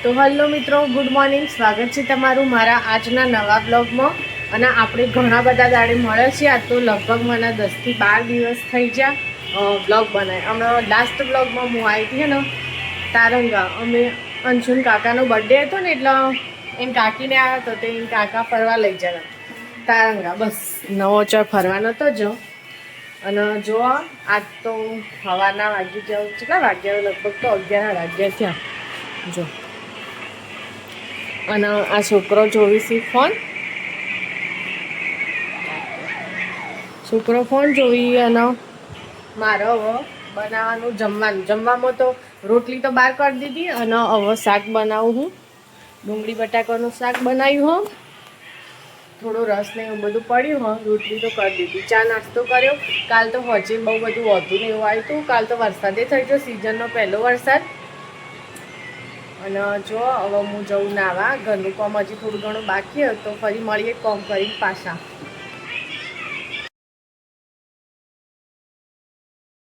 તો હેલો મિત્રો, good morning. સ્વાગત છે તમારું મારા આજના નવા બ્લોગમાં. અને આપણે ઘણા બધા દાડે મળે છે. આ તો લગભગ મને 10 થી 12 દિવસ થઈ ગયા બ્લોગ બનાવે. હમણાં લાસ્ટ બ્લોગમાં હું આવી હતી ને તારંગા. અમે અંશુન કાકાનો બર્થડે હતો ને, એટલે એમ કાકીને આવ્યા હતો, તો એમ કાકા ફરવા લઈ જતા તારંગા. બસ નવો ચો ફરવાનો તો જો. અને જો આજ તો સવારના વાગી જાવ, કેટલા વાગ્યા લગભગ તો 11 વાગ્યા થયા જો. અને આ છોકરો જોઈશી ફોન, છોકરો ફોન જોઈ. અને મારે હવે બનાવવાનું જમવામાં તો રોટલી તો બહાર કરી દીધી. અને હવે શાક બનાવું હું, ડુંગળી બટાકાનું શાક બનાવ્યું હો. થોડો રસ ને એવું બધું પડ્યું હો. રોટલી તો કરી દીધી, ચા નાસ્તો કર્યો. કાલ તો હજી બહુ બધું વધુ ને એવું આવ્યું હતું. કાલ તો વરસાદે થઈ ગયો, સિઝનનો પહેલો વરસાદ. અને જો હવે હું જઉં નાવા. ઘરનું કામ હજી થોડું ઘણું બાકી હતું, તો ફરી મળીએ કોમ કરીને પાછા.